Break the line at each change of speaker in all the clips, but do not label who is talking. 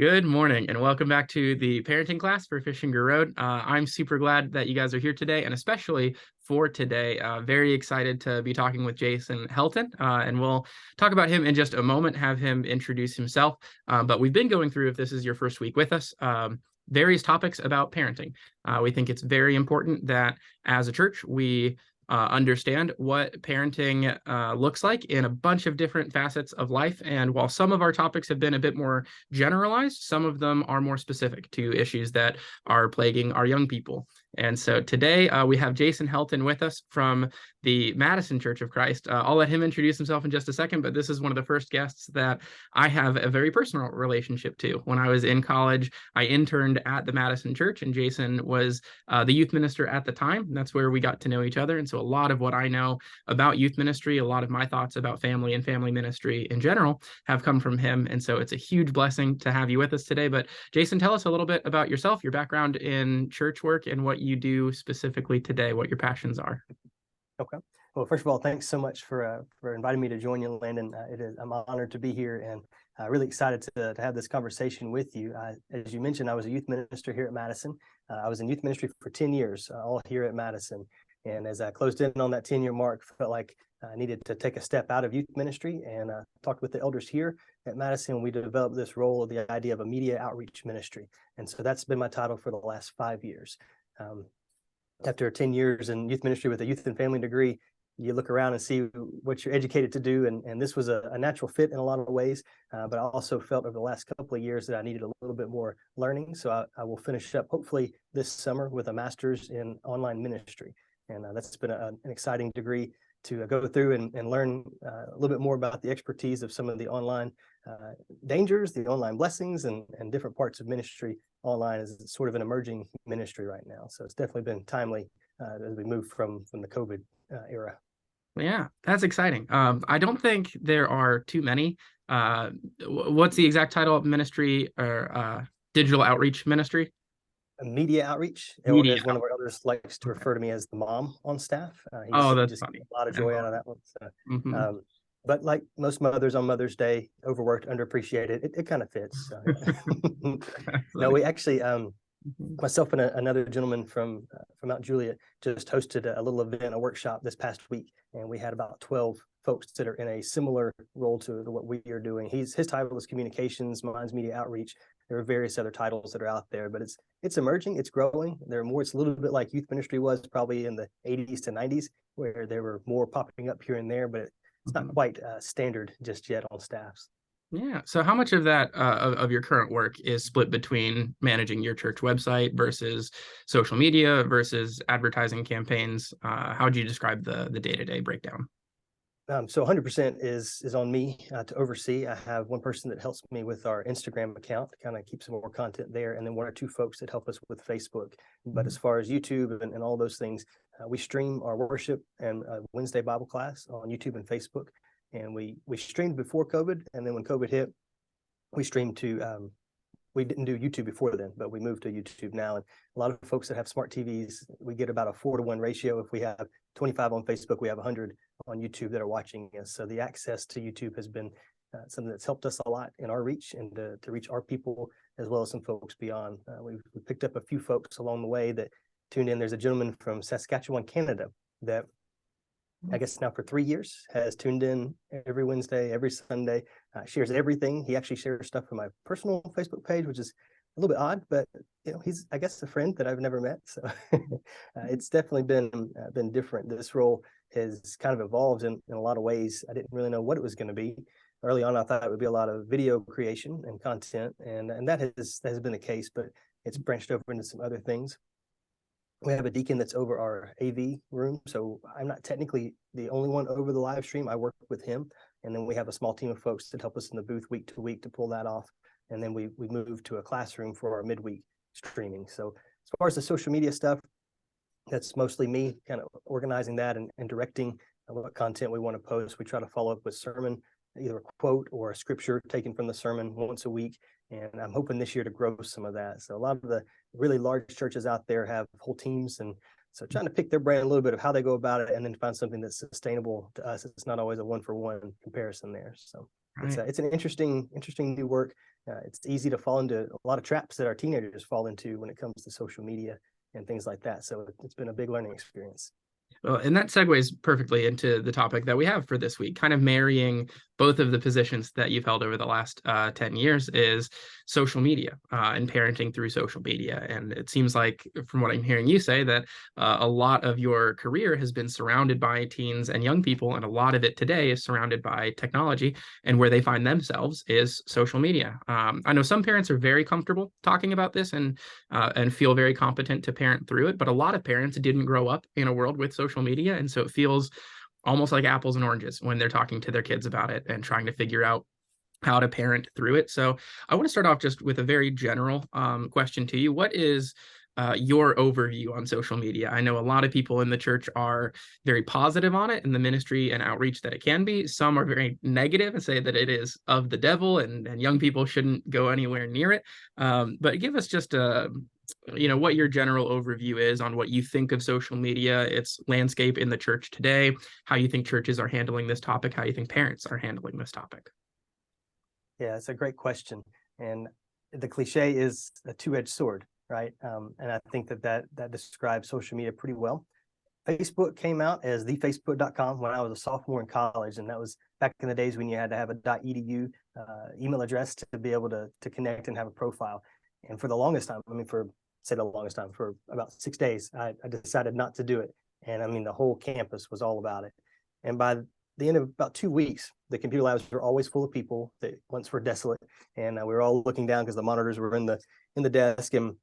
Good morning and welcome back to the parenting class for Fishinger Road. I'm super glad that you guys are here today, and especially for today, very excited to be talking with Jason Helton, and we'll talk about him in just a moment, have him introduce himself. But we've been going through, if this is your first week with us, various topics about parenting. We think it's very important that as a church, we understand what parenting looks like in a bunch of different facets of life. And while some of our topics have been a bit more generalized, some of them are more specific to issues that are plaguing our young people. And so today we have Jason Helton with us from the Madison Church of Christ. I'll let him introduce himself in just a second, but this is one of the first guests that I have a very personal relationship to. When I was in college, I interned at the Madison Church, and Jason was the youth minister at the time. That's where we got to know each other. And so a lot of what I know about youth ministry, a lot of my thoughts about family and family ministry in general have come from him. And so it's a huge blessing to have you with us today. But Jason, tell us a little bit about yourself, your background in church work, and what you do specifically today, what your passions are.
Okay. Well, first of all, thanks so much for inviting me to join you, Landon. I'm honored to be here and really excited to have this conversation with you. As you mentioned, I was a youth minister here at Madison. I was in youth ministry for 10 years, all here at Madison. And as I closed in on that 10-year mark, felt like I needed to take a step out of youth ministry, and talked with the elders here at Madison. We developed this role of the idea of a media outreach ministry. And so that's been my title for the last 5 years. After 10 years in youth ministry with a youth and family degree, you look around and see what you're educated to do. And this was a natural fit in a lot of ways. But I also felt over the last couple of years that I needed a little bit more learning. So I will finish up hopefully this summer with a master's in online ministry. And that's been an exciting degree to go through and learn a little bit more about the expertise of some of the online dangers, the online blessings, and different parts of ministry online is sort of an emerging ministry right now. So it's definitely been timely as we move from the COVID era.
Yeah, that's exciting. I don't think there are too many. What's the exact title of ministry or digital outreach ministry?
Media outreach,
Media.
as one of our elders likes to refer to me as the mom on staff.
Oh,
He
that's
just
funny.
gets a lot of joy out of that one. So,
Mhm.
but like most mothers on Mother's Day, overworked, underappreciated, it kind of fits. So. No, we actually, myself and another gentleman from Mount Juliet just hosted a little event, a workshop this past week, and we had about 12 folks that are in a similar role to what we are doing. His title is communications, mine's media outreach. There are various other titles that are out there, but it's emerging, it's growing. There are more. It's a little bit like youth ministry was probably in the 80s to 90s, where there were more popping up here and there, but it's not quite standard just yet on staffs.
Yeah. So how much of that of your current work is split between managing your church website versus social media versus advertising campaigns? How would you describe the day-to-day breakdown?
So 100% is on me to oversee. I have one person that helps me with our Instagram account, kind of keep some more content there, and then one or two folks that help us with Facebook. But as far as YouTube and all those things, we stream our worship and Wednesday Bible class on YouTube and Facebook. And we streamed before COVID, and then when COVID hit, we streamed to we didn't do YouTube before then, but we moved to YouTube now. And a lot of folks that have smart TVs, we get about a 4-to-1 ratio. If we have 25 on Facebook, we have 100 on YouTube that are watching us. So the access to YouTube has been something that's helped us a lot in our reach and to reach our people as well as some folks beyond. We picked up a few folks along the way that tuned in. There's a gentleman from Saskatchewan, Canada, that I guess now for 3 years has tuned in every Wednesday, every Sunday, shares everything. He actually shares stuff from my personal Facebook page, which is a little bit odd, but he's, I guess, a friend that I've never met. So it's definitely been different. This role has kind of evolved in a lot of ways. I didn't really know what it was going to be. Early on, I thought it would be a lot of video creation and content, and that has been the case, but it's branched over into some other things. We have a deacon that's over our AV room, so I'm not technically the only one over the live stream. I work with him, and then we have a small team of folks that help us in the booth week to week to pull that off. And then we move to a classroom for our midweek streaming. So as far as the social media stuff, that's mostly me kind of organizing that and directing what content we want to post. We try to follow up with sermon, either a quote or a scripture taken from the sermon once a week. And I'm hoping this year to grow some of that. So a lot of the really large churches out there have whole teams. And so trying to pick their brain a little bit of how they go about it and then find something that's sustainable to us. It's not always a one-for-one comparison there. So
Right.
It's an interesting new work. It's easy to fall into a lot of traps that our teenagers fall into when it comes to social media and things like that. So it's been a big learning experience.
Well, and that segues perfectly into the topic that we have for this week, kind of marrying both of the positions that you've held over the last 10 years is social media and parenting through social media. And it seems like, from what I'm hearing you say, that a lot of your career has been surrounded by teens and young people, and a lot of it today is surrounded by technology, and where they find themselves is social media. I know some parents are very comfortable talking about this and feel very competent to parent through it, but a lot of parents didn't grow up in a world with social media, and so it feels almost like apples and oranges when they're talking to their kids about it and trying to figure out how to parent through it. So I want to start off just with a very general question to you. What is your overview on social media? I know a lot of people in the church are very positive on it and the ministry and outreach that it can be. Some are very negative and say that it is of the devil and young people shouldn't go anywhere near it. But give us just what your general overview is on what you think of social media, its landscape in the church today, how you think churches are handling this topic, how you think parents are handling this topic.
Yeah, it's a great question. And the cliche is a two-edged sword, right? And I think that describes social media pretty well. Facebook came out as thefacebook.com when I was a sophomore in college, and that was back in the days when you had to have a .edu email address to be able to connect and have a profile. And for the longest time, for about 6 days, I decided not to do it. And I mean, the whole campus was all about it. And by the end of about 2 weeks, the computer labs were always full of people that once were desolate, and we were all looking down because the monitors were in the desk, and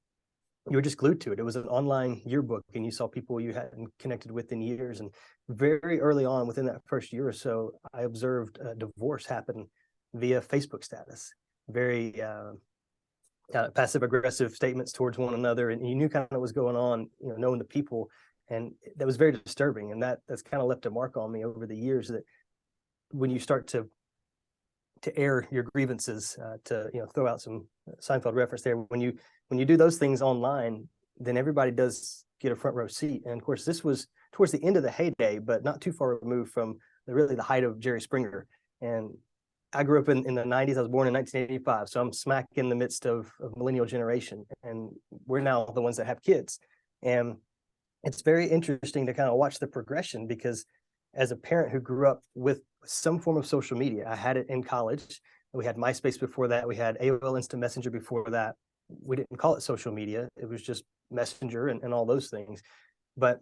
you were just glued to it. It was an online yearbook, and you saw people you hadn't connected with in years. And very early on, within that first year or so, I observed a divorce happen via Facebook status. Very passive aggressive statements towards one another, and you knew kind of what was going on, knowing the people, and that was very disturbing. And that's kind of left a mark on me over the years, that when you start to air your grievances, to throw out some Seinfeld reference there, when you do those things online, then everybody does get a front row seat. And of course, this was towards the end of the heyday, but not too far removed from the height of Jerry Springer. And I grew up in the 90s. I was born in 1985. So I'm smack in the midst of millennial generation. And we're now the ones that have kids. And it's very interesting to kind of watch the progression, because as a parent who grew up with some form of social media, I had it in college. We had MySpace before that. We had AOL Instant Messenger before that. We didn't call it social media. It was just Messenger and all those things. But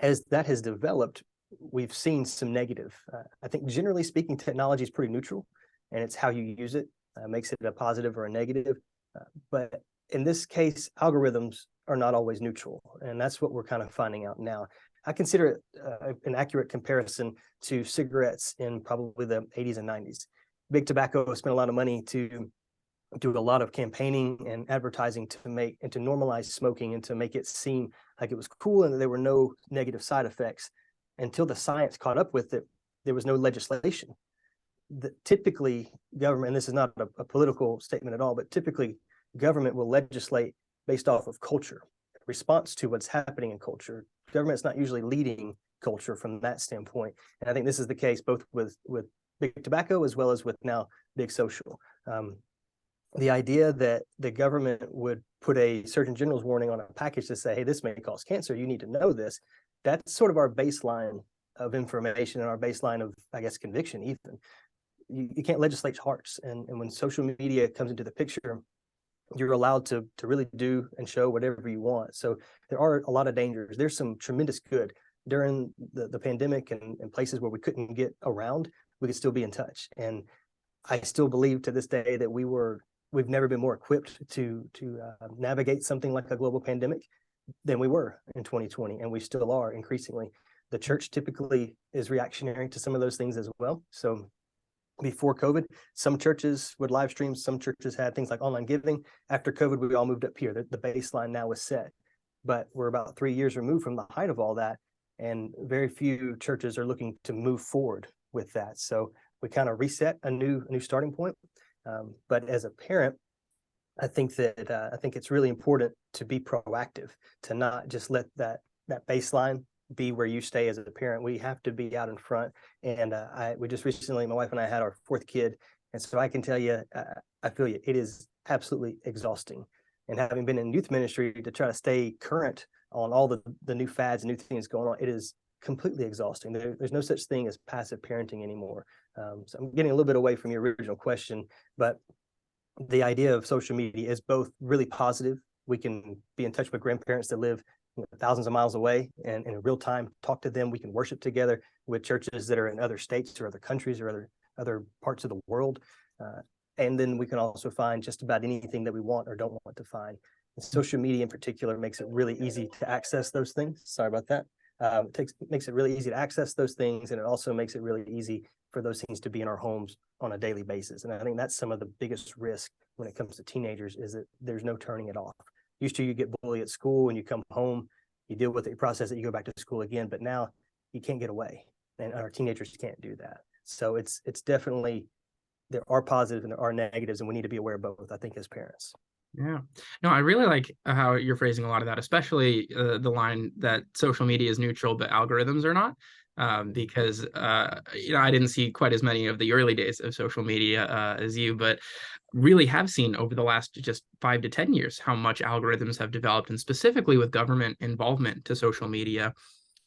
as that has developed, we've seen some negative. I think generally speaking, technology is pretty neutral, and it's how you use it makes it a positive or a negative. But in this case, algorithms are not always neutral, and that's what we're kind of finding out now. I consider it an accurate comparison to cigarettes in probably the 80s and 90s. Big Tobacco spent a lot of money to do a lot of campaigning and advertising to normalize smoking and to make it seem like it was cool and that there were no negative side effects. Until the science caught up with it, there was no legislation. Typically, government, and this is not a political statement at all, but typically government will legislate based off of culture, response to what's happening in culture. Government's not usually leading culture from that standpoint. And I think this is the case both with Big Tobacco as well as with now Big Social. The idea that the government would put a Surgeon General's warning on a package to say, hey, this may cause cancer, you need to know this. That's sort of our baseline of information and our baseline of, I guess, conviction even. You can't legislate hearts. And when social media comes into the picture, you're allowed to really do and show whatever you want. So there are a lot of dangers. There's some tremendous good. During the pandemic and places where we couldn't get around, we could still be in touch. And I still believe to this day that we've never been more equipped to navigate something like a global pandemic than we were in 2020, and we still are increasingly. The church typically is reactionary to some of those things as well. So before COVID, some churches would live stream, some churches had things like online giving. After COVID, we all moved up here. The baseline now is set, but we're about 3 years removed from the height of all that, and very few churches are looking to move forward with that. So we kind of reset a new starting point. But as a parent, I think it's really important to be proactive, to not just let that baseline be where you stay as a parent. We have to be out in front. And we just recently, my wife and I had our fourth kid. And so I can tell you, I feel you, it is absolutely exhausting. And having been in youth ministry to try to stay current on all the new fads and new things going on, it is completely exhausting. There's no such thing as passive parenting anymore. So I'm getting a little bit away from your original question, but the idea of social media is both really positive. We can be in touch with grandparents that live thousands of miles away and in real time talk to them. We can worship together with churches that are in other states or other countries or other parts of the world. And then we can also find just about anything that we want or don't want to find. And social media in particular makes it really easy to access those things. Sorry about that. Makes it really easy to access those things, and it also makes it really easy for those things to be in our homes on a daily basis. And I think that's some of the biggest risk when it comes to teenagers, is that there's no turning it off. Used to, you get bullied at school and you come home, you deal with it, you process it, you go back to school again, but now you can't get away, and our teenagers can't do that. So it's definitely, there are positives and there are negatives, and we need to be aware of both, I think, as parents.
Yeah. No, I really like how you're phrasing a lot of that, especially the line that social media is neutral, but algorithms are not. Because I didn't see quite as many of the early days of social media as you, but really have seen over the last just 5 to 10 years how much algorithms have developed, and specifically with government involvement to social media.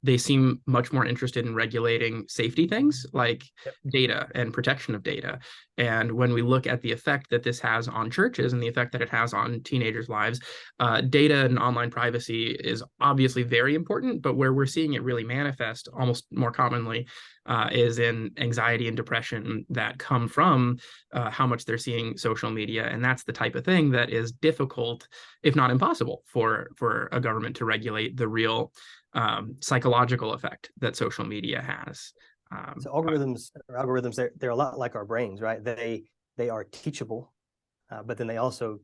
They seem much more interested in regulating safety things like data and protection of data. And when we look at the effect that this has on churches and the effect that it has on teenagers' lives, data and online privacy is obviously very important, but where we're seeing it really manifest almost more commonly is in anxiety and depression that come from how much they're seeing social media. And that's the type of thing that is difficult, if not impossible, for a government to regulate the real psychological effect that social media has.
So algorithms, they're a lot like our brains, right? They are teachable, but then they also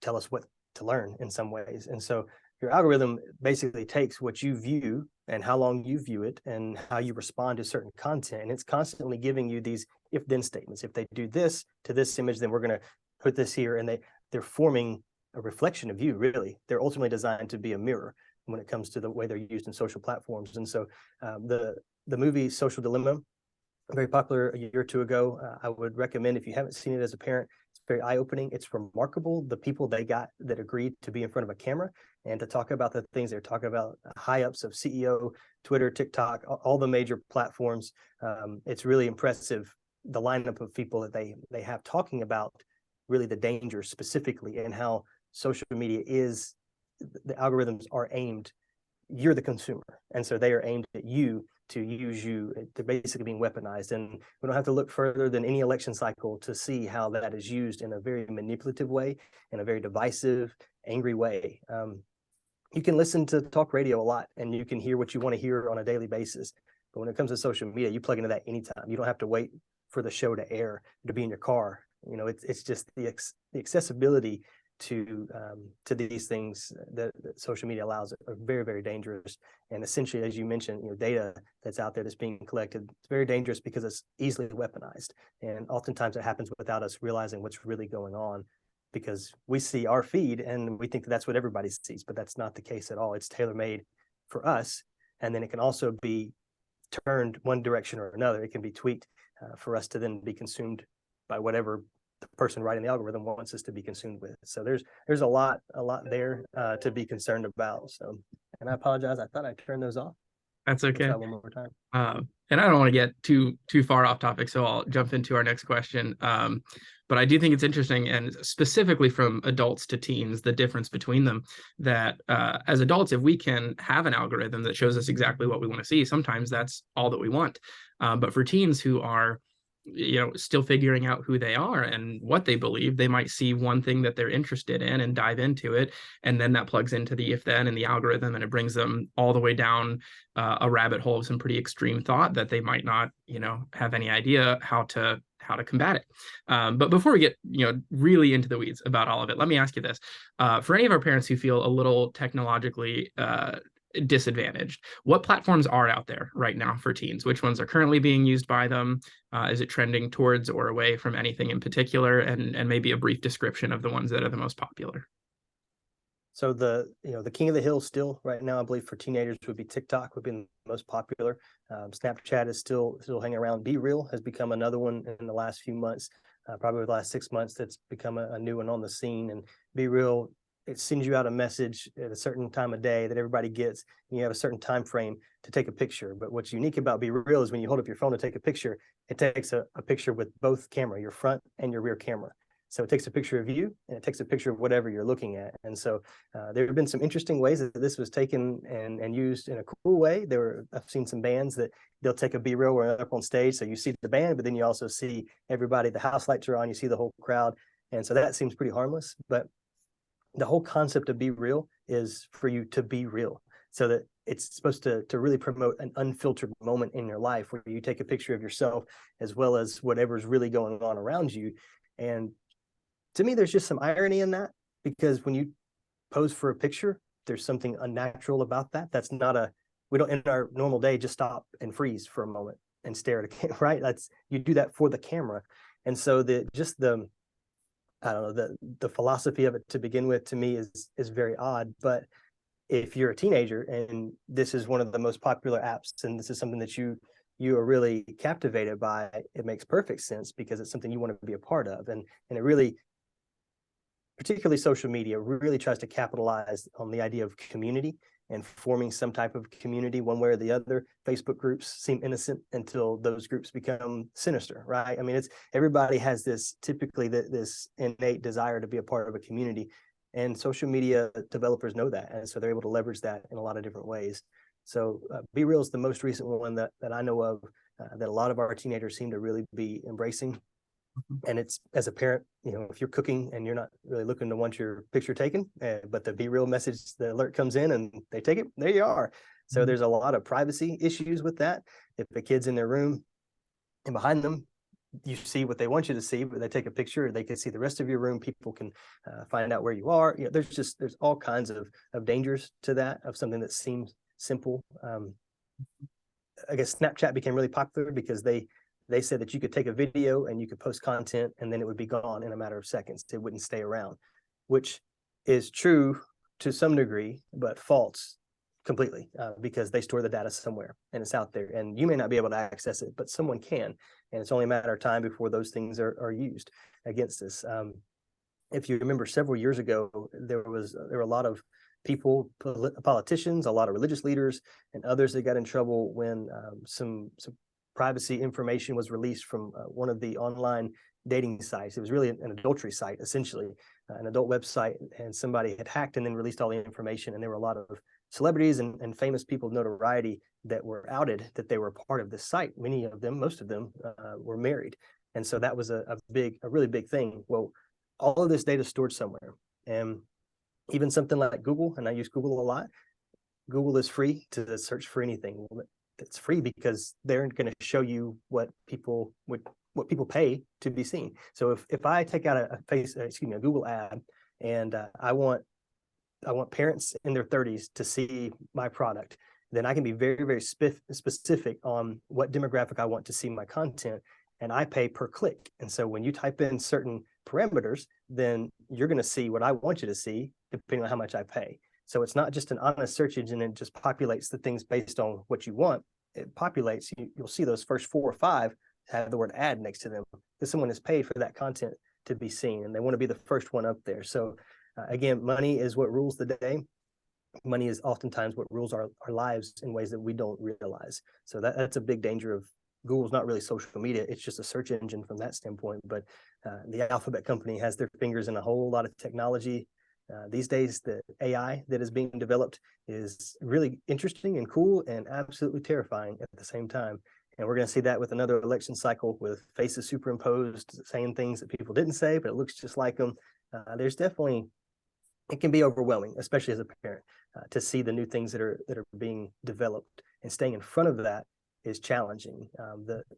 tell us what to learn in some ways. And so your algorithm basically takes what you view and how long you view it and how you respond to certain content, and it's constantly giving you these if-then statements. If they do this to this image, then we're going to put this here, and they're forming a reflection of you. Really, they're ultimately designed to be a mirror when it comes to the way they're used in social platforms. And so the movie Social Dilemma, very popular a year or two ago. I would recommend, if you haven't seen it as a parent, it's very eye-opening. It's remarkable, the people they got that agreed to be in front of a camera and to talk about the things they're talking about, high-ups of CEO, Twitter, TikTok, all the major platforms. It's really impressive, the lineup of people that they have talking about really the dangers specifically, and how social media is, the algorithms are aimed, you're the consumer, and so they are aimed at you to use you. They're basically being weaponized, and we don't have to look further than any election cycle to see how that is used in a very manipulative way, in a very divisive, angry way. You can listen to talk radio a lot and you can hear what you want to hear on a daily basis, but when it comes to social media, you plug into that anytime. You don't have to wait for the show to air, to be in your car. It's just the accessibility to these things that social media allows are very, very dangerous. And essentially, as you mentioned, data that's out there that's being collected, it's very dangerous because it's easily weaponized. And oftentimes it happens without us realizing what's really going on, because we see our feed and we think that's what everybody sees, but that's not the case at all. It's tailor-made for us. And then it can also be turned one direction or another. It can be tweaked for us to then be consumed by whatever the person writing the algorithm wants us to be consumed with. So there's a lot there to be concerned about. So, and I apologize, I thought I turned those off.
That's okay.
Try one more time.
And I don't want to get too far off topic, so I'll jump into our next question. But I do think it's interesting, and specifically from adults to teens, the difference between them, that as adults, if we can have an algorithm that shows us exactly what we want to see, sometimes that's all that we want. But for teens who are still figuring out who they are and what they believe, they might see one thing that they're interested in and dive into it, and then that plugs into the if then and the algorithm, and it brings them all the way down a rabbit hole of some pretty extreme thought that they might not have any idea how to combat it. But before we get really into the weeds about all of it, let me ask you this. For any of our parents who feel a little technologically disadvantaged, what platforms are out there right now for teens? Which ones are currently being used by them? Is it trending towards or away from anything in particular? And maybe a brief description of the ones that are the most popular.
So the king of the hill still right now, I believe for teenagers would be TikTok would be the most popular. Snapchat is still hanging around. Be Real has become another one in the last few months, probably the last 6 months that's become a new one on the scene. And Be Real, it sends you out a message at a certain time of day that everybody gets, and you have a certain time frame to take a picture. But what's unique about Be Real is when you hold up your phone to take a picture, it takes a picture with both camera, your front and your rear camera. So it takes a picture of you and it takes a picture of whatever you're looking at. And so there have been some interesting ways that this was taken and used in a cool way. I've seen some bands that they'll take a B-reel where they're up on stage. So you see the band, but then you also see everybody, the house lights are on, you see the whole crowd. And so that seems pretty harmless. But the whole concept of Be Real is for you to be real, so that it's supposed to really promote an unfiltered moment in your life where you take a picture of yourself as well as whatever's really going on around you. And to me, there's just some irony in that, because when you pose for a picture, there's something unnatural about that. That's not we don't in our normal day just stop and freeze for a moment and stare at a camera, right? You do that for the camera. And so I don't know, the philosophy of it to begin with, to me, is very odd. But if you're a teenager and this is one of the most popular apps, and this is something that you are really captivated by, it makes perfect sense, because it's something you want to be a part of. And it really, particularly social media, really tries to capitalize on the idea of community and forming some type of community one way or the other. Facebook groups seem innocent until those groups become sinister, right? I mean, everybody has typically this innate desire to be a part of a community, and social media developers know that. And so they're able to leverage that in a lot of different ways. So Be Real is the most recent one that I know of, that a lot of our teenagers seem to really be embracing. And it's, as a parent, if you're cooking and you're not really looking to want your picture taken, but the Be Real message, the alert comes in and they take it, there you are. So there's a lot of privacy issues with that. If the kid's in their room and behind them, you see what they want you to see, but they take a picture, they can see the rest of your room. People can find out where you are. There's all kinds of dangers to that, of something that seems simple. I guess Snapchat became really popular because they said that you could take a video and you could post content and then it would be gone in a matter of seconds. It wouldn't stay around, which is true to some degree, but false completely, because they store the data somewhere and it's out there, and you may not be able to access it, but someone can. And it's only a matter of time before those things are used against us. If you remember, several years ago, there were a lot of people, politicians, a lot of religious leaders, and others that got in trouble when some privacy information was released from one of the online dating sites. It was really an adultery site, essentially, an adult website, and somebody had hacked and then released all the information. And there were a lot of celebrities and famous people of notoriety that were outed that they were part of this site. Many of them, most of them, were married. And so that was a really big thing. Well, all of this data is stored somewhere. And even something like Google, and I use Google a lot, Google is free to search for anything. Well, it's free because they're going to show you what people pay to be seen. So if I take out a Google ad, and I want parents in their 30s to see my product, then I can be very, very specific on what demographic I want to see my content, and I pay per click. And so when you type in certain parameters, then you're going to see what I want you to see, depending on how much I pay. So it's not just an honest search engine and just populates the things based on what you want. It populates, you'll see those first 4 or 5 have the word ad next to them, because someone has paid for that content to be seen, and they want to be the first one up there. So again, money is what rules the day. Money is oftentimes what rules our lives in ways that we don't realize. So that's a big danger of Google's not really social media. It's just a search engine from that standpoint. But the Alphabet company has their fingers in a whole lot of technology. These days, the AI that is being developed is really interesting and cool and absolutely terrifying at the same time. And we're going to see that with another election cycle, with faces superimposed, saying things that people didn't say, but it looks just like them. There's definitely, it can be overwhelming, especially as a parent, to see the new things that are being developed, and staying in front of that is challenging.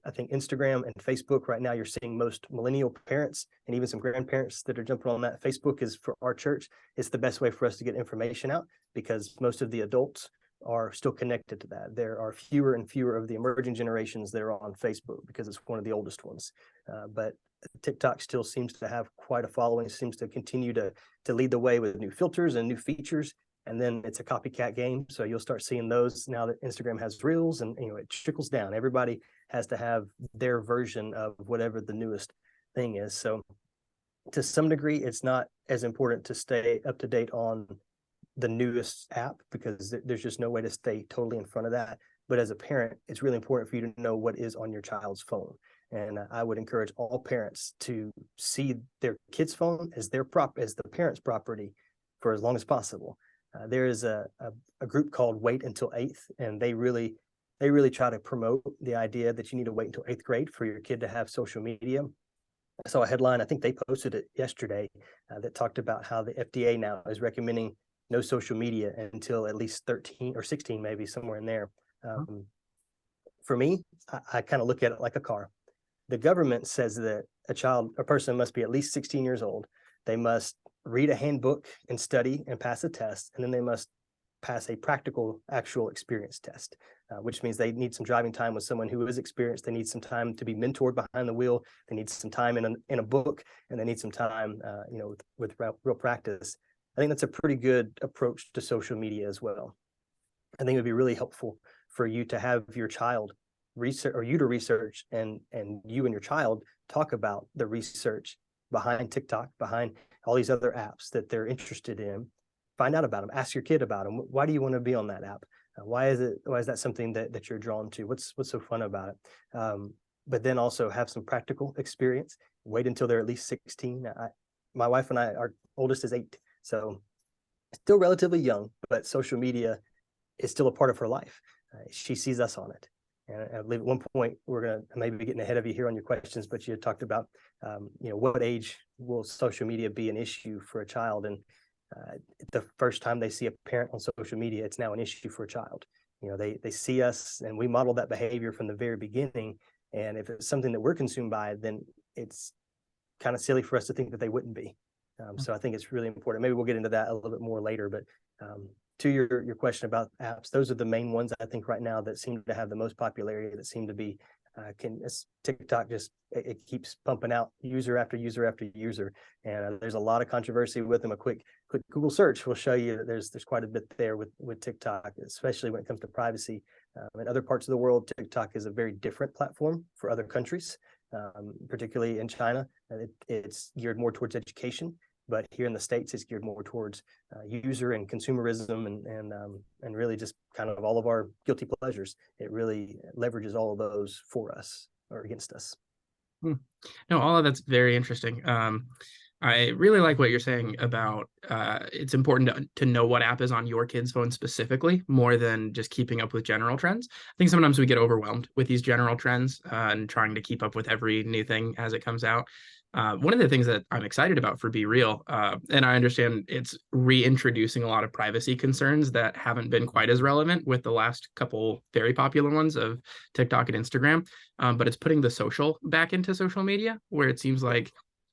I think Instagram and Facebook right now, you're seeing most millennial parents and even some grandparents that are jumping on that. Facebook is, for our church, it's the best way for us to get information out, because most of the adults are still connected to that. There are fewer and fewer of the emerging generations that are on Facebook because it's one of the oldest ones. But TikTok still seems to have quite a following, seems to continue to lead the way with new filters and new features. And then it's a copycat game. So you'll start seeing those now that Instagram has reels, and it trickles down. Everybody has to have their version of whatever the newest thing is. So to some degree, it's not as important to stay up to date on the newest app, because there's just no way to stay totally in front of that. But as a parent, it's really important for you to know what is on your child's phone. And I would encourage all parents to see their kid's phone as the parent's property for as long as possible. There is a group called Wait Until Eighth, and they really try to promote the idea that you need to wait until 8th grade for your kid to have social media. I saw a headline, I think they posted it yesterday, that talked about how the FDA now is recommending no social media until at least 13 or 16, maybe somewhere in there. For me, I kind of look at it like a car. The government says that a person must be at least 16 years old. They must read a handbook and study and pass a test, and then they must pass a practical actual experience test, which means they need some driving time with someone who is experienced. They need some time to be mentored behind the wheel. They need some time in a book, and they need some time, with real practice. I think that's a pretty good approach to social media as well. I think it would be really helpful for you to have your child research, or you to research, and you and your child talk about the research behind TikTok, behind all these other apps that they're interested in. Find out about them. Ask your kid about them. Why do you want to be on that app? Why is that something that you're drawn to? What's so fun about it? But then also have some practical experience. Wait until they're at least 16. My wife and I, our oldest is 8, so still relatively young, but social media is still a part of her life. She sees us on it. And I believe at one point, we're going to maybe be getting ahead of you here on your questions, but you had talked about, what age will social media be an issue for a child? And the first time they see a parent on social media, it's now an issue for a child. They see us, and we model that behavior from the very beginning. And if it's something that we're consumed by, then it's kind of silly for us to think that they wouldn't be. So I think it's really important. Maybe we'll get into that a little bit more later, but to your question about apps, those are the main ones I think right now that seem to have the most popularity, that seem to be TikTok just it keeps pumping out user after user after user, and there's a lot of controversy with them. A quick Google search will show you that there's quite a bit there with TikTok, especially when it comes to privacy. In other parts of the world, TikTok is a very different platform for other countries, particularly in China. It's geared more towards education. But here in the States, it's geared more towards user and consumerism, and really just kind of all of our guilty pleasures. It really leverages all of those for us or against us.
No, all of that's very interesting. I really like what you're saying about it's important to know what app is on your kid's phone specifically, more than just keeping up with general trends. I think sometimes we get overwhelmed with these general trends and trying to keep up with every new thing as it comes out. One of the things that I'm excited about for Be Real, and I understand it's reintroducing a lot of privacy concerns that haven't been quite as relevant with the last couple very popular ones of TikTok and Instagram, but it's putting the social back into social media, where it seems like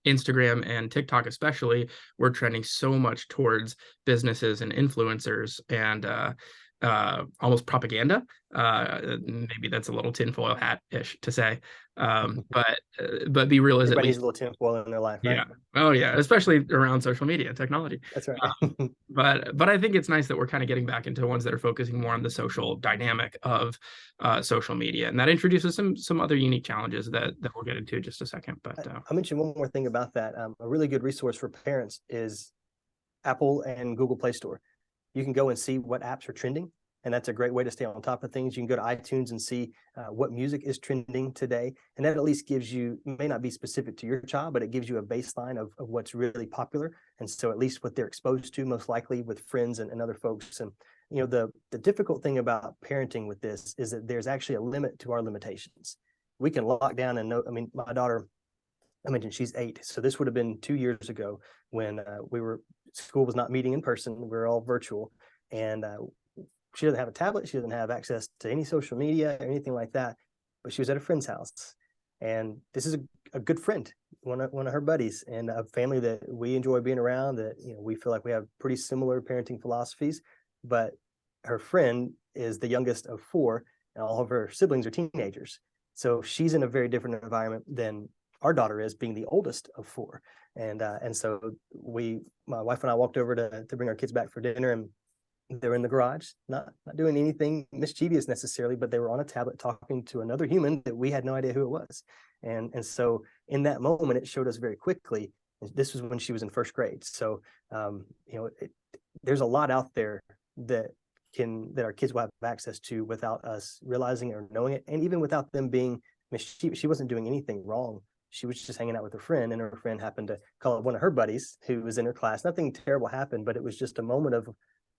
Instagram and TikTok especially, we're trending so much towards businesses and influencers and almost propaganda. Maybe that's a little tinfoil hat-ish to say. But Be Real is at
Everybody needs
least
a little tinfoil in their life, right?
yeah. Oh yeah, especially around social media and technology.
That's right.
But I think it's nice that we're kind of getting back into ones that are focusing more on the social dynamic of social media, and that introduces some other unique challenges that we'll get into in just a second. But
I'll mention one more thing about that. A really good resource for parents is Apple and Google Play Store. You can go and see what apps are trending, and that's a great way to stay on top of things. You can go to iTunes and see what music is trending today, and that at least gives you, may not be specific to your child, but it gives you a baseline of what's really popular, and so at least what they're exposed to most likely with friends and other folks. And the difficult thing about parenting with this is that there's actually a limit to our limitations. We can lock down and know. I mean, my daughter, I mentioned she's 8, so this would have been 2 years ago when school was not meeting in person. We were all virtual, and she doesn't have a tablet. She doesn't have access to any social media or anything like that. But she was at a friend's house, and this is a good friend, one of her buddies, and a family that we enjoy being around. That we feel like we have pretty similar parenting philosophies. But her friend is the youngest of 4, and all of her siblings are teenagers. So she's in a very different environment than our daughter is, being the oldest of four. And so my wife and I walked over to bring our kids back for dinner, and they're in the garage, not doing anything mischievous necessarily, but they were on a tablet talking to another human that we had no idea who it was. And so in that moment, it showed us very quickly. This was when she was in first grade. So there's a lot out there that our kids will have access to without us realizing it or knowing it, and even without them being mischievous. She wasn't doing anything wrong. She was just hanging out with her friend, and her friend happened to call up one of her buddies who was in her class. Nothing terrible happened, but it was just a moment of,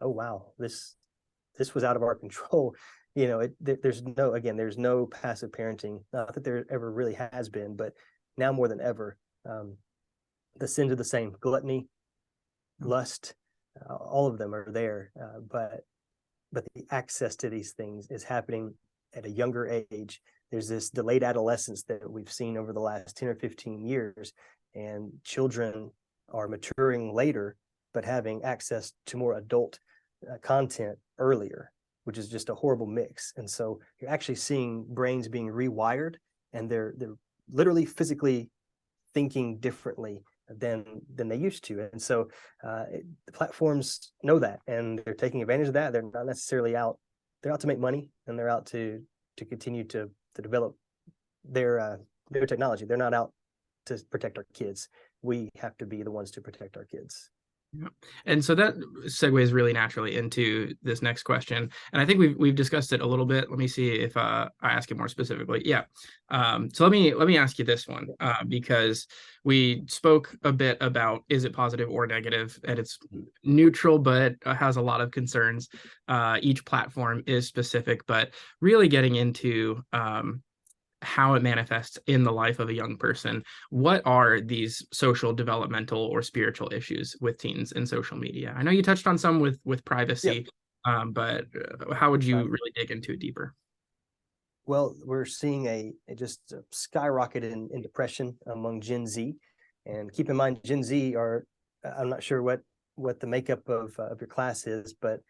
oh wow, this was out of our control. There's no passive parenting. Not that there ever really has been, but now more than ever, the sins are the same: gluttony, lust, all of them are there. But the access to these things is happening at a younger age. There's this delayed adolescence that we've seen over the last 10 or 15 years, and children are maturing later, but having access to more adult content earlier, which is just a horrible mix. And so you're actually seeing brains being rewired, and they're literally physically thinking differently than they used to. And so the platforms know that, and they're taking advantage of that. They're not necessarily out. They're out to make money, and they're out to continue to develop their technology. They're not out to protect our kids. We have to be the ones to protect our kids.
Yeah. And so that segues really naturally into this next question. And I think we've discussed it a little bit. Let me see if I ask it more specifically. Yeah. So let me ask you this one, because we spoke a bit about, is it positive or negative? And it's neutral, but has a lot of concerns. Each platform is specific, but really getting into how it manifests in the life of a young person. What are these social, developmental, or spiritual issues with teens and social media? I know you touched on some with privacy, but how would you really dig into it deeper?
Well, we're seeing a skyrocket in depression among Gen Z. And keep in mind, Gen Z are, I'm not sure what the makeup of your class is, but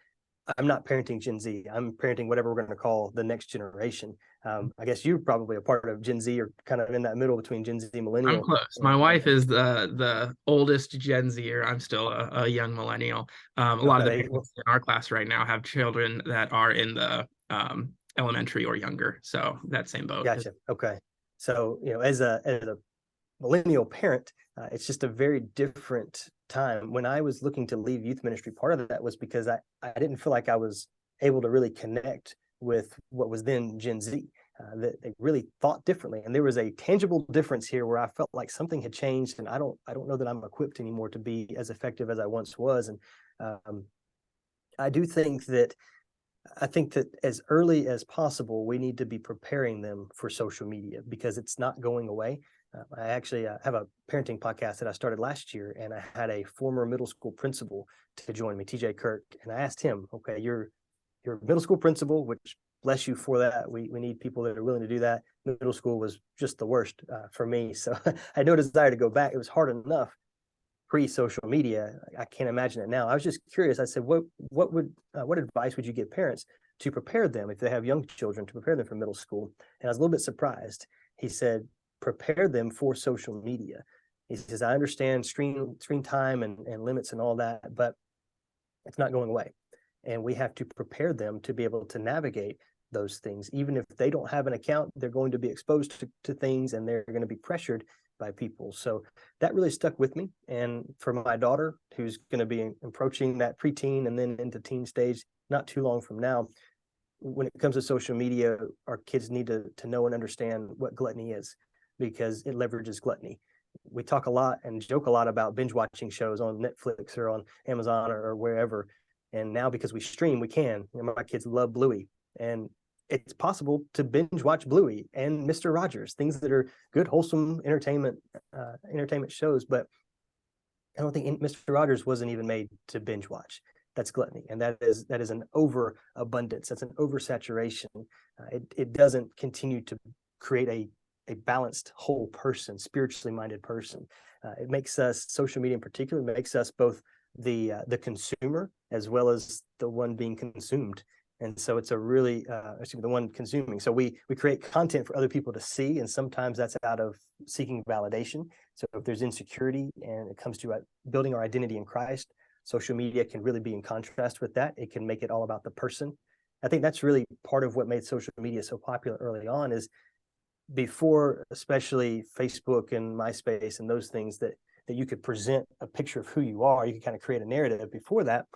I'm not parenting Gen Z. I'm parenting whatever we're going to call the next generation. I guess you're probably a part of Gen Z, or kind of in that middle between Gen Z and millennial.
I'm close. My wife is the oldest Gen Zer. I'm still a young millennial. A lot of the parents in our class right now have children that are in the elementary or younger. So that same boat.
Gotcha. Okay. So, as a millennial parent, it's just a very different time. When I was looking to leave youth ministry, part of that was because I didn't feel like I was able to really connect with what was then Gen Z. That they really thought differently, and there was a tangible difference here where I felt like something had changed, and I don't know that I'm equipped anymore to be as effective as I once was. And I think that as early as possible, we need to be preparing them for social media, because it's not going away. I actually have a parenting podcast that I started last year, and I had a former middle school principal to join me, TJ Kirk, and I asked him, okay, you're a middle school principal, which bless you for that. We need people that are willing to do that. Middle school was just the worst for me. So I had no desire to go back. It was hard enough pre-social media. I can't imagine it now. I was just curious. I said, what advice would you give parents to prepare them, if they have young children, to prepare them for middle school? And I was a little bit surprised. He said, prepare them for social media. He says, I understand screen time and limits and all that, but it's not going away. And we have to prepare them to be able to navigate those things. Even if they don't have an account, they're going to be exposed to things, and they're going to be pressured by people. So that really stuck with me. And for my daughter, who's going to be approaching that preteen and then into teen stage not too long from now, when it comes to social media, our kids need to know and understand what gluttony is, because it leverages gluttony. We talk a lot and joke a lot about binge watching shows on Netflix or on Amazon or wherever. And now, because we stream, we can. My kids love Bluey, and it's possible to binge watch Bluey and Mr. Rogers, things that are good, wholesome entertainment shows. But I don't think Mr. Rogers wasn't even made to binge watch. That's gluttony, and that is an overabundance. That's an oversaturation. It doesn't continue to create a balanced whole person, spiritually minded person. It makes us, social media in particular, makes us both the consumer as well as the one being consumed. And so it's a really, the one consuming. So we create content for other people to see, and sometimes that's out of seeking validation. So if there's insecurity and it comes to building our identity in Christ, social media can really be in contrast with that. It can make it all about the person. I think that's really part of what made social media so popular early on, is before, especially Facebook and MySpace and those things, that you could present a picture of who you are. You could kind of create a narrative. Before that,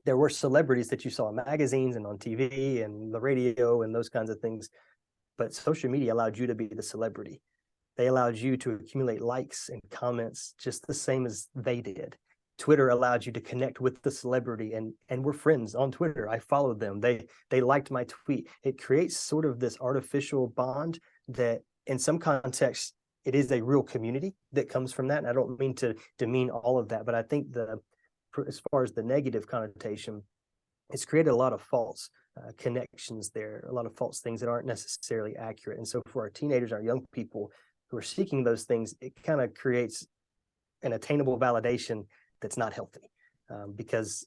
there were celebrities that you saw in magazines and on TV and the radio and those kinds of things. But social media allowed you to be the celebrity. They allowed you to accumulate likes and comments just the same as they did. Twitter allowed you to connect with the celebrity, and we're friends on Twitter. I followed them. They liked my tweet. It creates sort of this artificial bond that in some contexts, it is a real community that comes from that. And I don't mean to demean all of that, but I think as far as the negative connotation, it's created a lot of false connections there, a lot of false things that aren't necessarily accurate. And so for our teenagers, our young people who are seeking those things, it kind of creates an attainable validation that's not healthy, because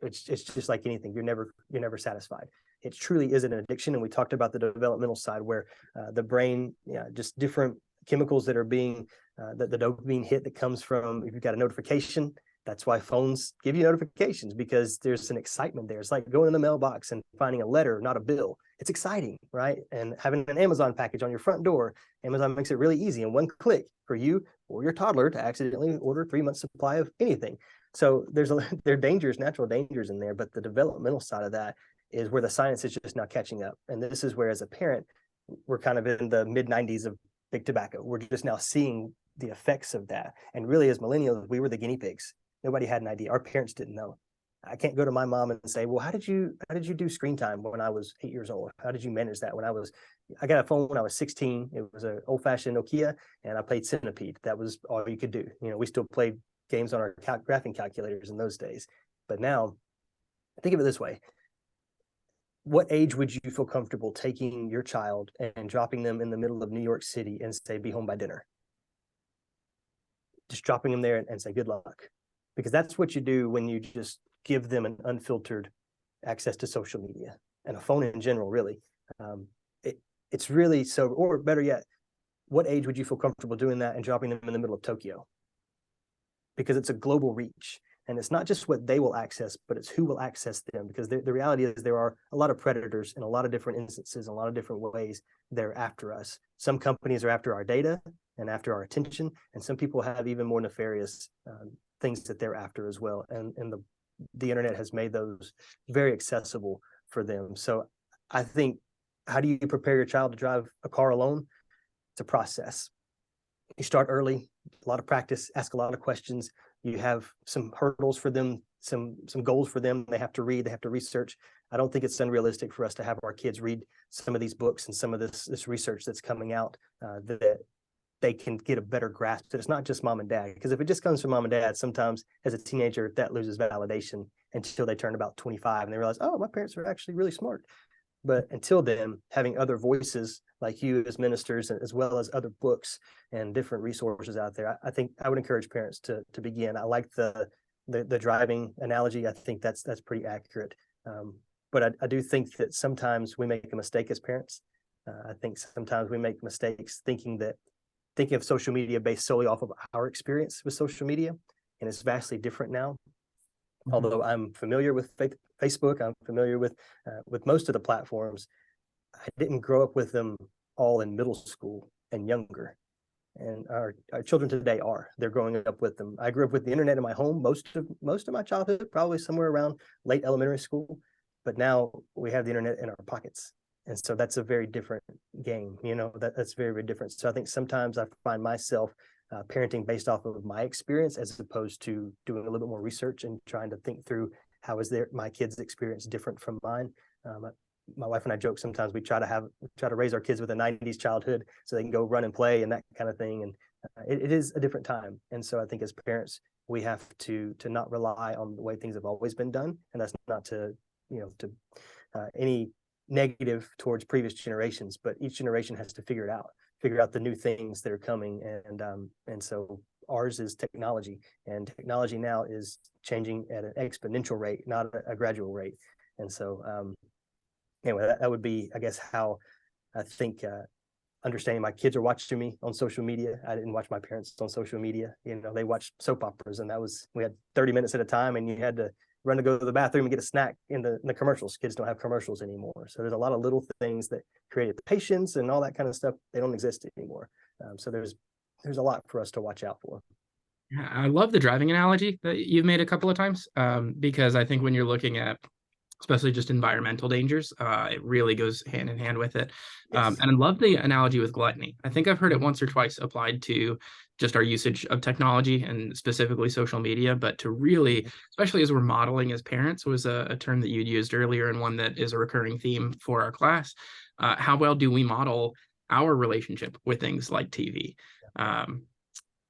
it's just like anything. You're never satisfied. It truly is an addiction. And we talked about the developmental side, where the brain, just different chemicals that are being, the dopamine hit that comes from, if you've got a notification. That's why phones give you notifications, because there's an excitement there. It's like going in the mailbox and finding a letter, not a bill. It's exciting, right? And having an Amazon package on your front door, Amazon makes it really easy in one click for you or your toddler to accidentally order 3 months supply of anything. So there are dangers, natural dangers in there, but the developmental side of that is where the science is just now catching up. And this is where, as a parent, we're kind of in the mid 90s of big tobacco. We're just now seeing the effects of that. And really, as millennials, we were the guinea pigs. Nobody had an idea. Our parents didn't know. I can't go to my mom and say, well, how did you do screen time when I was 8 years old? How did you manage that? I got a phone when I was 16. It was an old fashioned Nokia, and I played Centipede. That was all you could do. We still played games on our graphing calculators in those days. But now, think of it this way. What age would you feel comfortable taking your child and dropping them in the middle of New York City and say, be home by dinner? Just dropping them there and say, good luck. Because that's what you do when you just give them an unfiltered access to social media and a phone in general, really. It's really so, or better yet, what age would you feel comfortable doing that and dropping them in the middle of Tokyo? Because it's a global reach. And it's not just what they will access, but it's who will access them. Because the reality is there are a lot of predators in a lot of different instances, in a lot of different ways they're after us. Some companies are after our data and after our attention, and some people have even more nefarious things that they're after as well. And the internet has made those very accessible for them. So I think, how do you prepare your child to drive a car alone? It's a process. You start early, a lot of practice, ask a lot of questions. You have some hurdles for them, some goals for them. They have to read, they have to research. I don't think it's unrealistic for us to have our kids read some of these books and some of this research that's coming out, that they can get a better grasp that it's not just mom and dad. Because if it just comes from mom and dad, sometimes as a teenager, that loses validation until they turn about 25 and they realize, oh, my parents are actually really smart. But until then, having other voices like you as ministers, as well as other books and different resources out there, I think I would encourage parents to begin. I like the driving analogy. I think that's pretty accurate. But I do think that sometimes we make a mistake as parents. I think sometimes we make mistakes thinking of social media based solely off of our experience with social media, and it's vastly different now. Mm-hmm. Although I'm familiar with Facebook, I'm familiar with most of the platforms, I didn't grow up with them all in middle school and younger. And our children today they're growing up with them. I grew up with the internet in my home most of my childhood, probably somewhere around late elementary school. But now we have the internet in our pockets. And so that's a very different game, that's very, very different. So I think sometimes I find myself parenting based off of my experience, as opposed to doing a little bit more research and trying to think through how is my kids' experience different from mine. My wife and I joke sometimes we try to raise our kids with a 90s childhood so they can go run and play and that kind of thing. And it is a different time. And so I think as parents, we have to not rely on the way things have always been done. And that's not to any negative towards previous generations, but each generation has to figure out the new things that are coming. And so ours is technology, and technology now is changing at an exponential rate, not a gradual rate. And so anyway, that would be, I guess, how I think understanding my kids are watching me on social media. I didn't watch my parents on social media. They watched soap operas, and we had 30 minutes at a time, and you had to run to go to the bathroom and get a snack in the commercials. Kids don't have commercials anymore. So there's a lot of little things that created patience and all that kind of stuff. They don't exist anymore. So there's a lot for us to watch out for.
Yeah, I love the driving analogy that you've made a couple of times, because I think when you're looking at especially just environmental dangers, it really goes hand in hand with it.
Yes.
And I love the analogy with gluttony. I think I've heard it once or twice applied to just our usage of technology and specifically social media, but to really, especially as we're modeling as parents, was a term that you'd used earlier and one that is a recurring theme for our class. How well do we model our relationship with things like TV?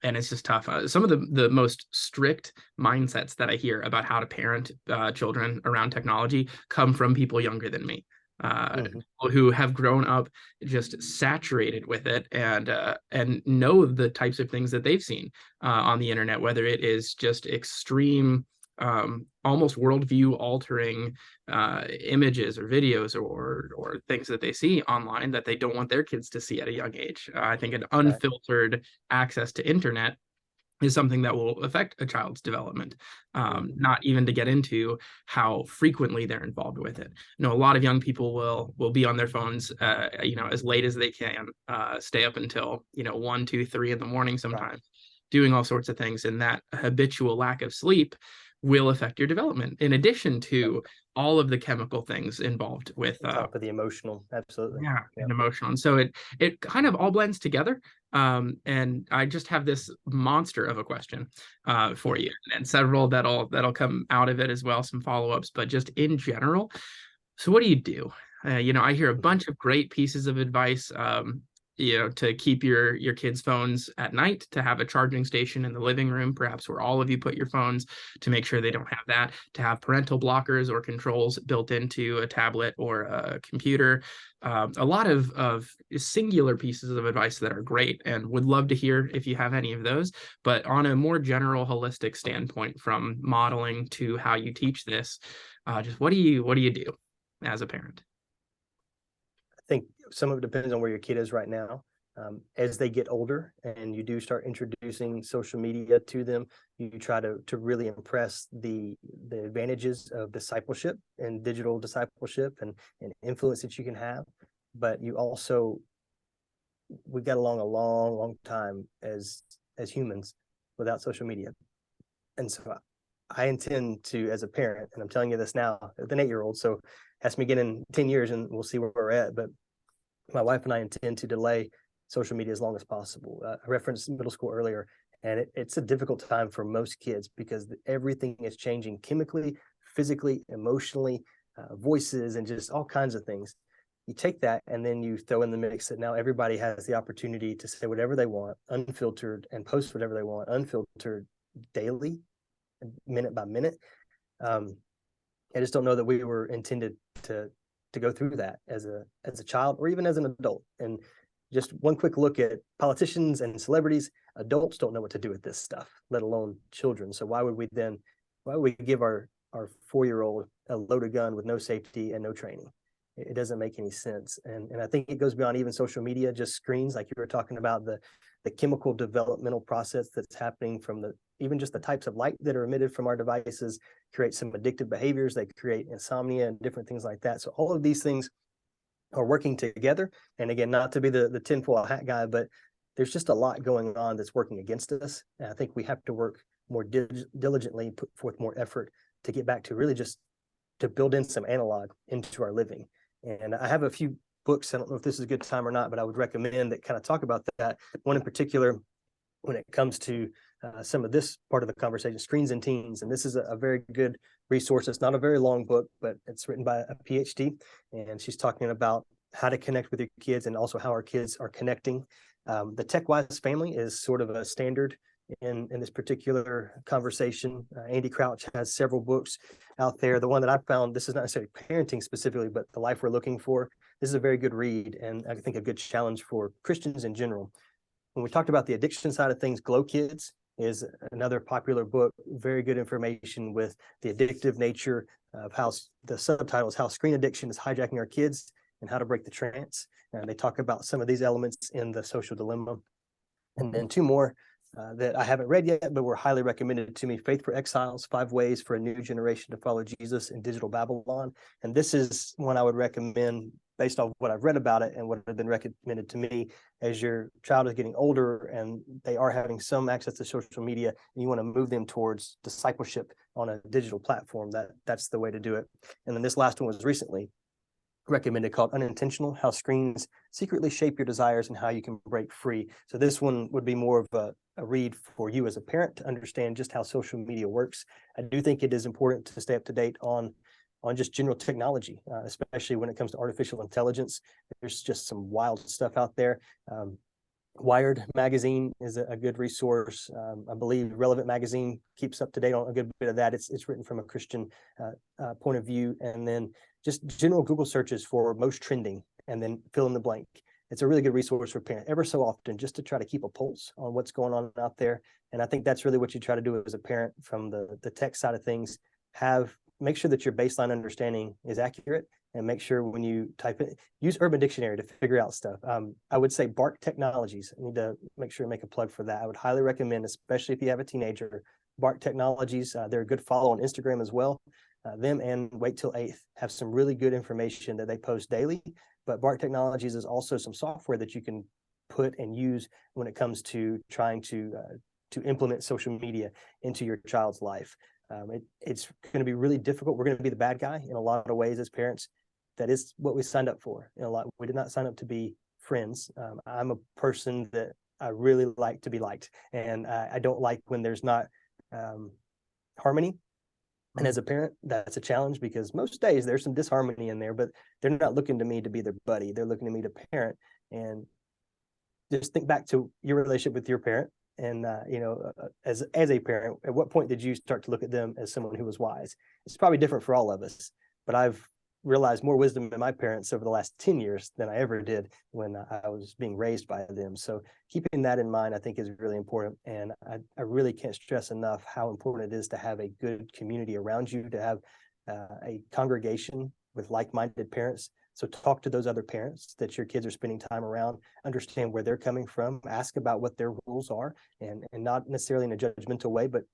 And it's just tough. Some of the most strict mindsets that I hear about how to parent children around technology come from people younger than me, who have grown up just saturated with it and know the types of things that they've seen on the internet, whether it is just extreme, almost worldview altering images or videos or things that they see online that they don't want their kids to see at a young age. I think an unfiltered access to internet is something that will affect a child's development, not even to get into how frequently they're involved with it. A lot of young people will be on their phones as late as they can, stay up until 1, 2, 3 in the morning sometimes, doing all sorts of things, and that habitual lack of sleep will affect your development, in addition to all of the chemical things involved with
on top of the emotional. Absolutely.
and emotional. And so it kind of all blends together. And I just have this monster of a question for you, and several that'll come out of it as well, some follow-ups, but just in general. So what do you do? I hear a bunch of great pieces of advice, to keep your kids' phones at night, to have a charging station in the living room, perhaps where all of you put your phones, to make sure they don't have that, to have parental blockers or controls built into a tablet or a computer. A lot of singular pieces of advice that are great, and would love to hear if you have any of those. But on a more general, holistic standpoint, from modeling to how you teach this, just what do you do as a parent?
I think some of it depends on where your kid is right now. As they get older and you do start introducing social media to them, you try to really impress the advantages of discipleship and digital discipleship and influence that you can have. But we got along a long time as humans without social media. And so I intend to, as a parent, and I'm telling you this now, with an 8-year-old, so ask me again in 10 years and we'll see where we're at. But my wife and I intend to delay social media as long as possible. I referenced middle school earlier, and it's a difficult time for most kids because everything is changing chemically, physically, emotionally, voices, and just all kinds of things. You take that and then you throw in the mix that now everybody has the opportunity to say whatever they want, unfiltered, and post whatever they want, unfiltered, daily, minute by minute. I just don't know that we were intended to go through that as a child or even as an adult. And just one quick look at politicians and celebrities. Adults don't know what to do with this stuff, let alone children. So why would we give our 4-year-old a loaded gun with no safety and no training? It doesn't make any sense. And I think it goes beyond even social media, just screens, like you were talking about, the chemical developmental process that's happening from even just the types of light that are emitted from our devices create some addictive behaviors. They create insomnia and different things like that. So all of these things are working together. And again, not to be the tinfoil hat guy, but there's just a lot going on that's working against us. And I think we have to work more diligently, put forth more effort to get back to really just to build in some analog into our living. And I have a few books. I don't know if this is a good time or not, but I would recommend that kind of talk about that. One in particular, when it comes to some of this part of the conversation, Screens and Teens. And this is a very good resource. It's not a very long book, but it's written by a PhD. And she's talking about how to connect with your kids and also how our kids are connecting. The TechWise family is sort of a standard in this particular conversation. Andy Crouch has several books out there. The one that I found, this is not necessarily parenting specifically, but The Life We're Looking For. This is a very good read, and I think a good challenge for Christians in general. When we talked about the addiction side of things, Glow Kids is another popular book, very good information with the addictive nature of how the subtitle is How Screen Addiction is Hijacking Our Kids and How to Break the Trance. And they talk about some of these elements in The Social Dilemma. And then two more that I haven't read yet, but were highly recommended to me: Faith for Exiles, 5 Ways for a New Generation to Follow Jesus in Digital Babylon. And this is one I would recommend based on what I've read about it and what has been recommended to me. As your child is getting older and they are having some access to social media, and you want to move them towards discipleship on a digital platform, that's the way to do it. And then this last one was recently recommended, called Unintentional: How Screens Secretly Shape Your Desires and How You Can Break Free. So this one would be more of a read for you as a parent to understand just how social media works. I do think it is important to stay up to date on just general technology, especially when it comes to artificial intelligence. There's just some wild stuff out there. Wired magazine is a good resource. I believe Relevant magazine keeps up to date on a good bit of that. It's written from a Christian point of view. And then just general Google searches for most trending, and then fill in the blank. It's a really good resource for parents ever so often, just to try to keep a pulse on what's going on out there. And I think that's really what you try to do as a parent from the tech side of things. Make sure that your baseline understanding is accurate, and make sure when you type it, use Urban Dictionary to figure out stuff. I would say Bark Technologies. I need to make sure to make a plug for that. I would highly recommend, especially if you have a teenager, Bark Technologies. They're a good follow on Instagram as well. Them and Wait Till 8th have some really good information that they post daily. But Bark Technologies is also some software that you can put and use when it comes to trying to implement social media into your child's life. It's going to be really difficult. We're going to be the bad guy in a lot of ways as parents. That is what we signed up for. We did not sign up to be friends. I'm a person that I really like to be liked, and I don't like when there's not harmony. And as a parent, that's a challenge, because most days there's some disharmony in there, but they're not looking to me to be their buddy. They're looking to me to parent. And just think back to your relationship with your parent. And, as a parent, at what point did you start to look at them as someone who was wise? It's probably different for all of us, but I've realized more wisdom in my parents over the last 10 years than I ever did when I was being raised by them. So keeping that in mind, I think, is really important. And I really can't stress enough how important it is to have a good community around you, to have a congregation with like-minded parents. So talk to those other parents that your kids are spending time around, understand where they're coming from, ask about what their rules are, and not necessarily in a judgmental way, but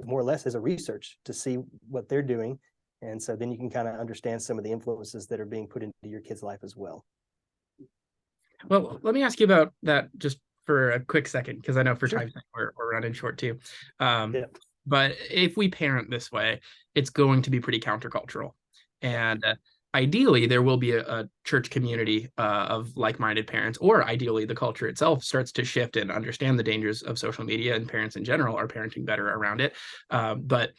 more or less as a research to see what they're doing. And so then you can kind of understand some of the influences that are being put into your kid's life as well.
Well, let me ask you about that just for a quick second, because I know for
Sure.
time's sake we're running short too.
Yeah.
But if we parent this way, it's going to be pretty countercultural. And ideally, there will be a church community of like-minded parents, or ideally, the culture itself starts to shift and understand the dangers of social media, and parents in general are parenting better around it. But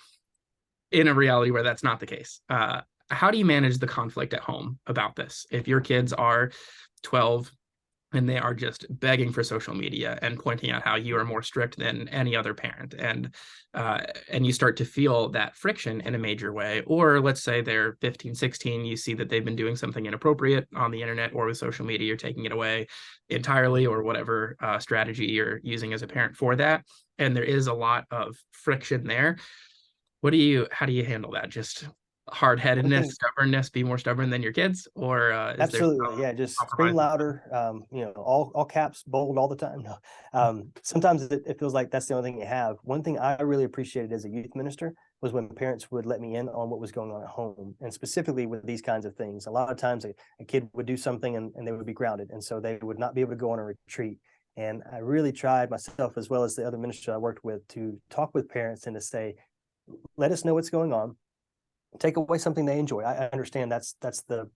in a reality where that's not the case, how do you manage the conflict at home about this? If your kids are 12 and they are just begging for social media and pointing out how you are more strict than any other parent, and you start to feel that friction in a major way, or let's say they're 15, 16, you see that they've been doing something inappropriate on the internet or with social media, you're taking it away entirely, or whatever strategy you're using as a parent for that, and there is a lot of friction there. How do you handle that? Just hard-headedness, stubbornness, be more stubborn than your kids, or is there
Absolutely. Yeah. Just scream
compromise?
louder, all caps, bold all the time. No. Sometimes it feels like that's the only thing you have. One thing I really appreciated as a youth minister was when parents would let me in on what was going on at home, and specifically with these kinds of things. A lot of times a kid would do something and they would be grounded, and so they would not be able to go on a retreat. And I really tried myself, as well as the other ministers I worked with, to talk with parents and to say, let us know what's going on. Take away something they enjoy. I understand that's the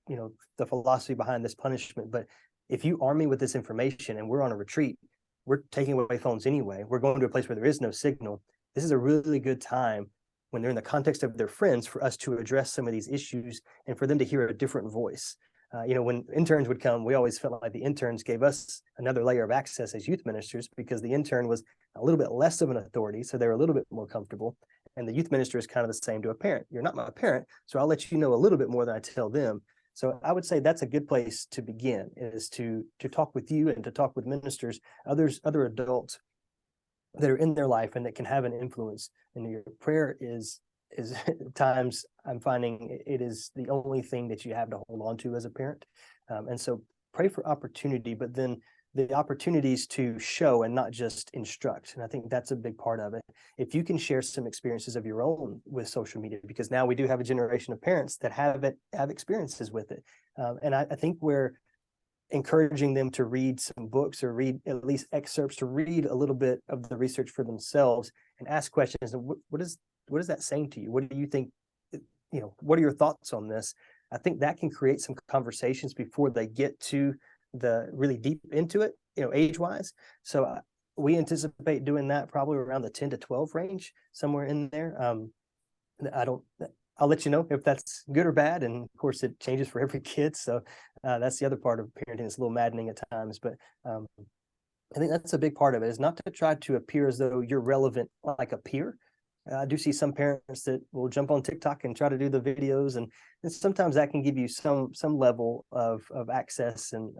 the philosophy behind this punishment. But if you arm me with this information and we're on a retreat, we're taking away phones anyway. We're going to a place where there is no signal. This is a really good time, when they're in the context of their friends, for us to address some of these issues and for them to hear a different voice. When interns would come, we always felt like the interns gave us another layer of access as youth ministers, because the intern was a little bit less of an authority, so they were a little bit more comfortable. And the youth minister is kind of the same to a parent. You're not my parent, so I'll let you know a little bit more than I tell them. So I would say that's a good place to begin, is to talk with you and to talk with ministers, other adults that are in their life and that can have an influence. And your prayer is at times I'm finding it is the only thing that you have to hold on to as a parent. And so pray for opportunity, but then the opportunities to show and not just instruct. And I think that's a big part of it. If you can share some experiences of your own with social media, because now we do have a generation of parents that have experiences with it. And I think we're encouraging them to read some books or read at least excerpts, to read a little bit of the research for themselves and ask questions. And what is that saying to you? What do you think? What are your thoughts on this? I think that can create some conversations before they get to the really deep into it, age wise. So we anticipate doing that probably around the 10 to 12 range, somewhere in there. I'll let you know if that's good or bad. And of course it changes for every kid. So that's the other part of parenting. It's a little maddening at times, but I think that's a big part of it, is not to try to appear as though you're relevant like a peer. I do see some parents that will jump on TikTok and try to do the videos, and sometimes that can give you some level of access. And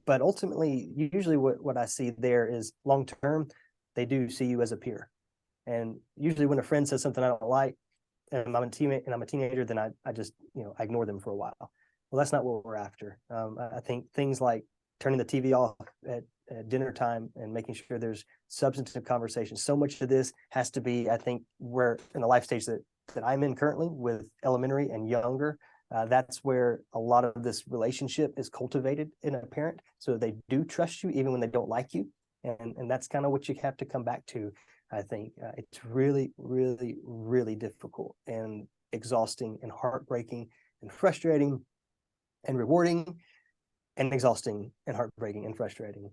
but ultimately, usually what I see there is long term, they do see you as a peer. And usually, when a friend says something I don't like, and I'm a teammate and I'm a teenager, then I just I ignore them for a while. Well, that's not what we're after. I think things like turning the TV off at dinner time and making sure there's substantive conversation. So much of this has to be, I think, where in the life stage that I'm in currently with elementary and younger, that's where a lot of this relationship is cultivated in a parent. So they do trust you even when they don't like you. And that's kind of what you have to come back to. I think it's really, really, really difficult and exhausting and heartbreaking and frustrating and rewarding and exhausting and heartbreaking and frustrating.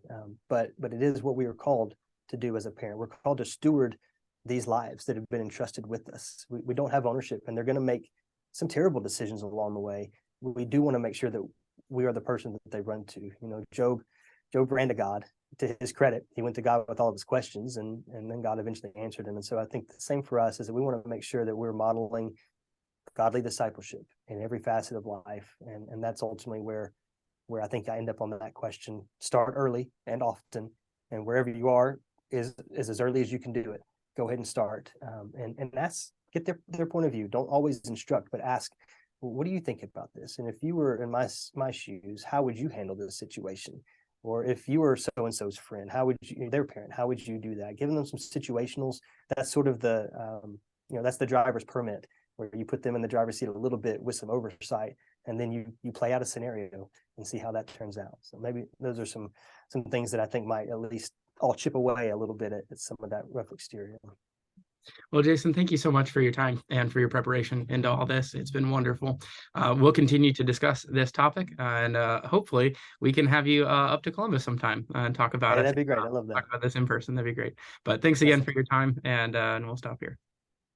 But it is what we are called to do as a parent. We're called to steward these lives that have been entrusted with us. We don't have ownership, and they're going to make some terrible decisions along the way. We do want to make sure that we are the person that they run to. Job ran to God. To his credit, he went to God with all of his questions, and then God eventually answered him. And so I think the same for us is that we want to make sure that we're modeling godly discipleship in every facet of life. And that's ultimately where I think I end up on that question. Start early and often, and wherever you are is as early as you can do it. Go ahead and start, and ask, get their point of view. Don't always instruct, but ask, well, what do you think about this? And if you were in my shoes, how would you handle this situation? Or if you were so-and-so's friend, how would you, their parent, how would you do that? Giving them some situationals, that's sort of the, that's the driver's permit, where you put them in the driver's seat a little bit with some oversight, and then you play out a scenario and see how that turns out. So maybe those are some things that I think might at least all chip away a little bit at some of that rough exterior.
Well, Jason, thank you so much for your time and for your preparation into all this. It's been wonderful. We'll continue to discuss this topic, and hopefully we can have you up to Columbus sometime and talk about
Hey,
it.
that'd be great. I love that.
Talk about this in person. That'd be great. But thanks again for your time, and we'll stop here.